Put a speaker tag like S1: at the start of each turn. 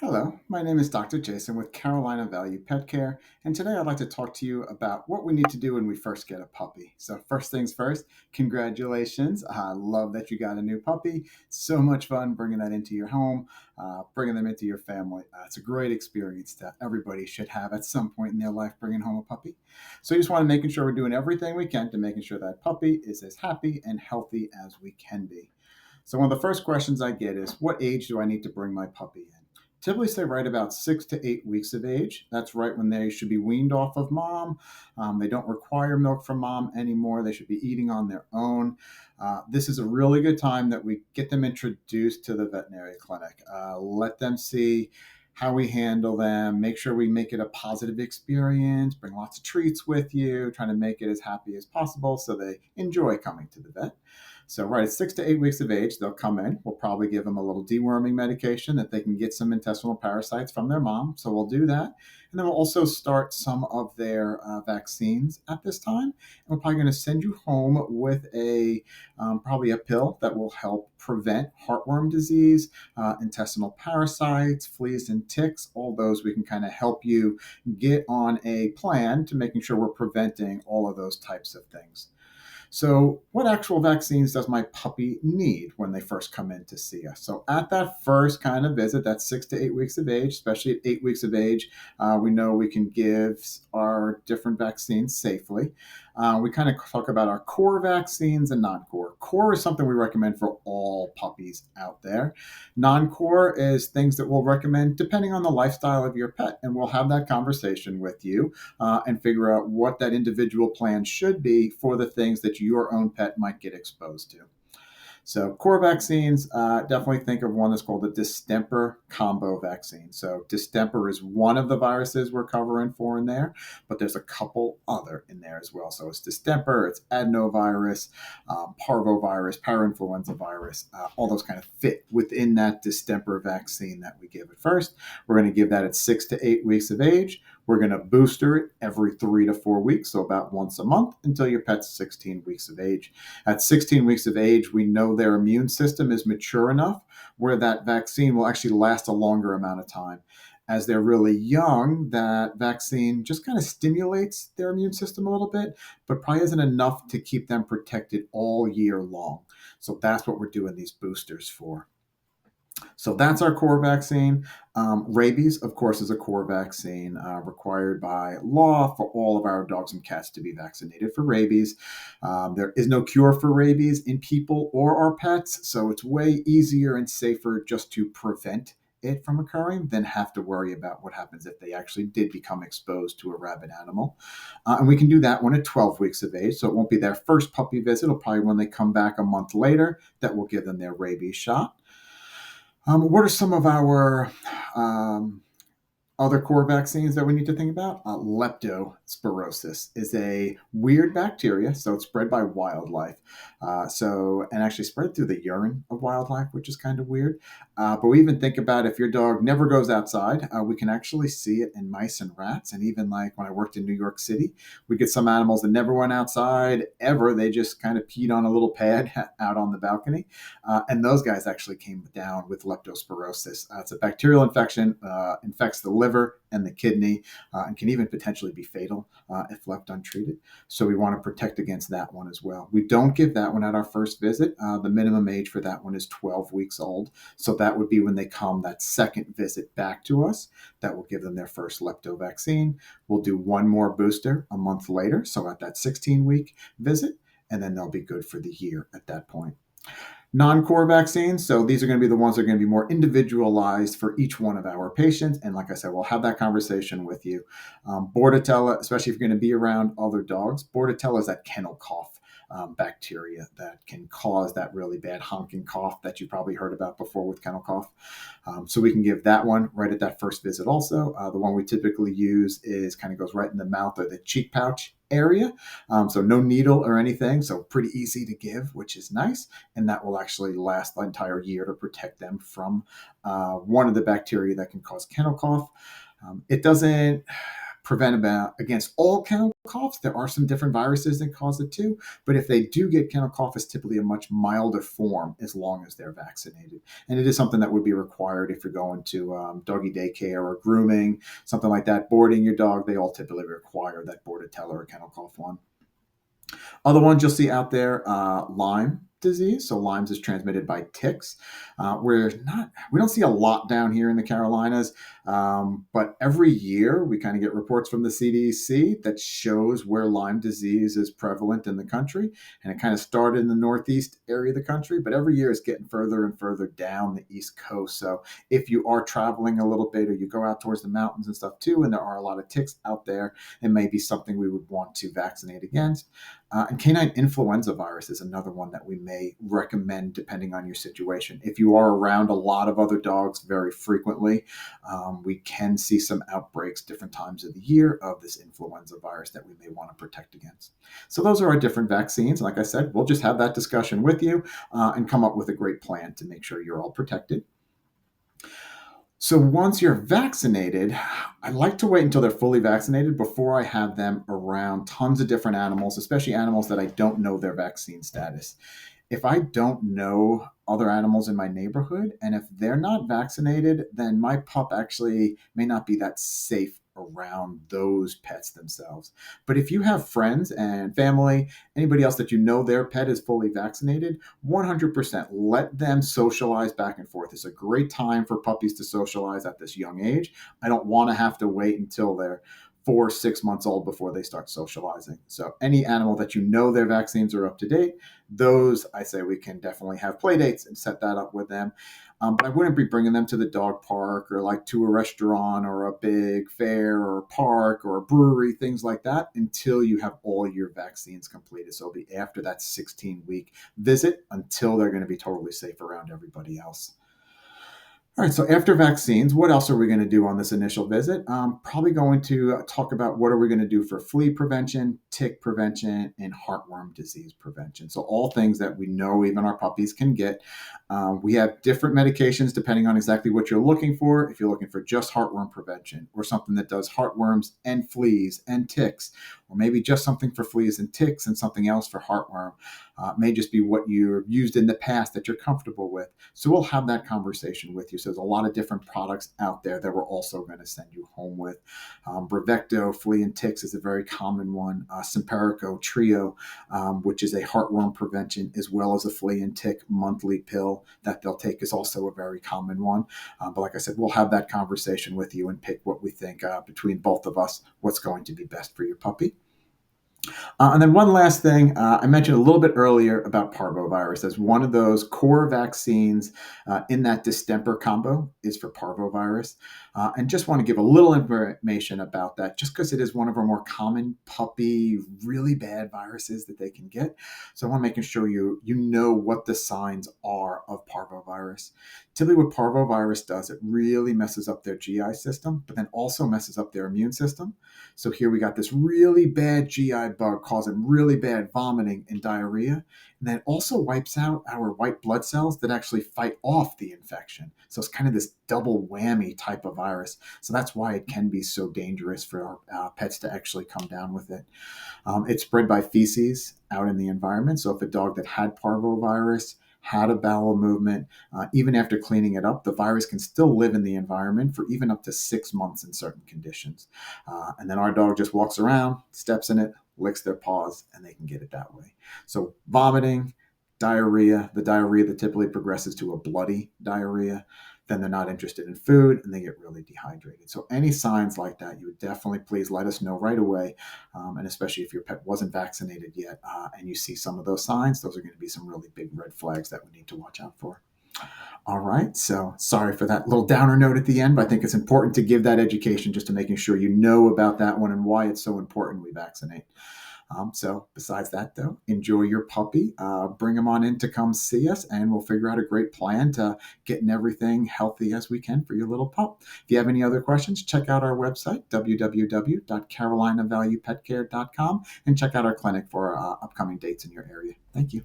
S1: Hello, my name is Dr. Jason with Carolina Value Pet Care, and today I'd like to talk to you about what we need to do when we first get a puppy. So, first things first, congratulations. I love that you got a new puppy. So much fun bringing that into your home, bringing them into your family. It's a great experience that everybody should have at some point in their life bringing home a puppy. So, you just want to making sure we're doing everything we can to making sure that puppy is as happy and healthy as we can be. So one of the first questions I get is, what age do I need to bring my puppy in? Typically say right about 6 to 8 weeks of age. That's right when they should be weaned off of mom. They don't require milk from mom anymore. They should be eating on their own. This is a really good time that we get them introduced to the veterinary clinic. Let them see how we handle them, make sure we make it a positive experience, bring lots of treats with you, trying to make it as happy as possible so they enjoy coming to the vet. So, right at 6 to 8 weeks of age, they'll come in. We'll probably give them a little deworming medication that they can get some intestinal parasites from their mom. So, we'll do that. And then we'll also start some of their vaccines at this time. And we're probably going to send you home with probably a pill that will help prevent heartworm disease, intestinal parasites, fleas and ticks. All those we can kind of help you get on a plan to making sure we're preventing all of those types of things. So, what actual vaccines does my puppy need when they first come in to see us? So, at that first kind of visit, that's 6 to 8 weeks of age, especially at 8 weeks of age, we know we can give our different vaccines safely. We kind of talk about our core vaccines and non core. Core is something we recommend for all puppies out there. Non core is things that we'll recommend depending on the lifestyle of your pet, and we'll have that conversation with you and figure out what that individual plan should be for the things that your own pet might get exposed to. So, core vaccines, definitely think of one that's called the distemper combo vaccine. So, distemper is one of the viruses we're covering for in there, but there's a couple other in there as well. So, it's distemper, it's adenovirus, parvovirus, parainfluenza virus, all those kind of fit within that distemper vaccine that we give at first. We're going to give that at 6 to 8 weeks of age. We're going to booster it every 3 to 4 weeks, so about once a month until your pet's 16 weeks of age. At 16 weeks of age, we know their immune system is mature enough where that vaccine will actually last a longer amount of time. As they're really young, that vaccine just kind of stimulates their immune system a little bit, but probably isn't enough to keep them protected all year long. So that's what we're doing these boosters for. So that's our core vaccine. Rabies, of course, is a core vaccine required by law for all of our dogs and cats to be vaccinated for rabies. There is no cure for rabies in people or our pets, so it's way easier and safer just to prevent it from occurring than have to worry about what happens if they actually did become exposed to a rabid animal. And we can do that one at 12 weeks of age, so it won't be their first puppy visit. It'll probably when they come back a month later that we'll give them their rabies shot. What are some of our um, other core vaccines that we need to think about? Leptospirosis is a weird bacteria, so it's spread by wildlife. And actually spread through the urine of wildlife, which is kind of weird. But we even think about if your dog never goes outside, we can actually see it in mice and rats. And even like when I worked in New York City, we get some animals that never went outside ever. They just kind of peed on a little pad out on the balcony. And those guys actually came down with leptospirosis. It's a bacterial infection, infects the liver and the kidney, and can even potentially be fatal if left untreated. So we want to protect against that one as well. We don't give that one at our first visit. The minimum age for that one is 12 weeks old. So that would be when they come that second visit back to us that will give them their first lepto vaccine. We'll do one more booster a month later. So at that 16-week visit, and then they'll be good for the year at that point. Non-core vaccines, so these are going to be the ones that are going to be more individualized for each one of our patients. And like I said, we'll have that conversation with you. Bordetella, especially if you're going to be around other dogs, Bordetella is that kennel cough bacteria that can cause that really bad honking cough that you probably heard about before with kennel cough. So we can give that one right at that first visit also. The one we typically use is kind of goes right in the mouth or the cheek pouch area. So no needle or anything. So pretty easy to give, which is nice. And that will actually last the entire year to protect them from one of the bacteria that can cause kennel cough. It doesn't prevent against all kennel coughs. There are some different viruses that cause it too, but if they do get kennel cough, it's typically a much milder form as long as they're vaccinated. And it is something that would be required if you're going to doggy daycare or grooming, something like that, boarding your dog. They all typically require that Bordetella or kennel cough one. Other ones you'll see out there, Lyme disease. So Lyme's is transmitted by ticks. We don't see a lot down here in the Carolinas, but every year we kind of get reports from the CDC that shows where Lyme disease is prevalent in the country. And it kind of started in the northeast area of the country, but every year it's getting further and further down the East Coast. So if you are traveling a little bit or you go out towards the mountains and stuff too, and there are a lot of ticks out there, it may be something we would want to vaccinate against. And canine influenza virus is another one that we may recommend depending on your situation. If you are around a lot of other dogs very frequently, we can see some outbreaks different times of the year of this influenza virus that we may want to protect against. So those are our different vaccines. Like I said, we'll just have that discussion with you and come up with a great plan to make sure you're all protected. So once you're vaccinated, I like to wait until they're fully vaccinated before I have them around tons of different animals, especially animals that I don't know their vaccine status. If I don't know other animals in my neighborhood, and if they're not vaccinated, then my pup actually may not be that safe around those pets themselves. But if you have friends and family, anybody else that you know their pet is fully vaccinated, 100% let them socialize back and forth. It's a great time for puppies to socialize at this young age. I don't want to have to wait until they're 4 or 6 months old before they start socializing. So any animal that you know their vaccines are up to date, those I say we can definitely have play dates and set that up with them. But I wouldn't be bringing them to the dog park or like to a restaurant or a big fair or a park or a brewery, things like that, until you have all your vaccines completed. So it'll be after that 16-week visit until they're going to be totally safe around everybody else. All right, so after vaccines, what else are we going to do on this initial visit? Probably going to talk about what are we going to do for flea prevention, tick prevention, and heartworm disease prevention. So all things that we know even our puppies can get. We have different medications depending on exactly what you're looking for. If you're looking for just heartworm prevention or something that does heartworms and fleas and ticks, or maybe just something for fleas and ticks and something else for heartworm. May just be what you've used in the past that you're comfortable with. So we'll have that conversation with you. So there's a lot of different products out there that we're also going to send you home with. Bravecto, flea and ticks is a very common one. Simparico Trio, which is a heartworm prevention, as well as a flea and tick monthly pill that they'll take, is also a very common one. But like I said, we'll have that conversation with you and pick what we think between both of us, what's going to be best for your puppy. And then one last thing, I mentioned a little bit earlier about parvovirus as one of those core vaccines in that distemper combo is for parvovirus. And just want to give a little information about that, just because it is one of our more common puppy, really bad viruses that they can get. So I want to make sure you know what the signs are of parvovirus. Typically what parvovirus does, it really messes up their GI system, but then also messes up their immune system. So here we got this really bad GI bug causing really bad vomiting and diarrhea. And then it also wipes out our white blood cells that actually fight off the infection. So it's kind of this double whammy type of virus. So that's why it can be so dangerous for our pets to actually come down with it. It's spread by feces out in the environment. So if a dog that had parvovirus had a bowel movement, even after cleaning it up, the virus can still live in the environment for even up to 6 months in certain conditions. And then our dog just walks around, steps in it, licks their paws, and they can get it that way. So vomiting, diarrhea, the diarrhea that typically progresses to a bloody diarrhea, then they're not interested in food and they get really dehydrated. So any signs like that, you would definitely please let us know right away. And especially if your pet wasn't vaccinated yet and you see some of those signs, those are going to be some really big red flags that we need to watch out for. All right, so sorry for that little downer note at the end, but I think it's important to give that education just to making sure you know about that one and why it's so important we vaccinate. So besides that, though, enjoy your puppy. Bring them on in to come see us, and we'll figure out a great plan to getting everything healthy as we can for your little pup. If you have any other questions, check out our website, www.carolinavaluepetcare.com, and check out our clinic for upcoming dates in your area. Thank you.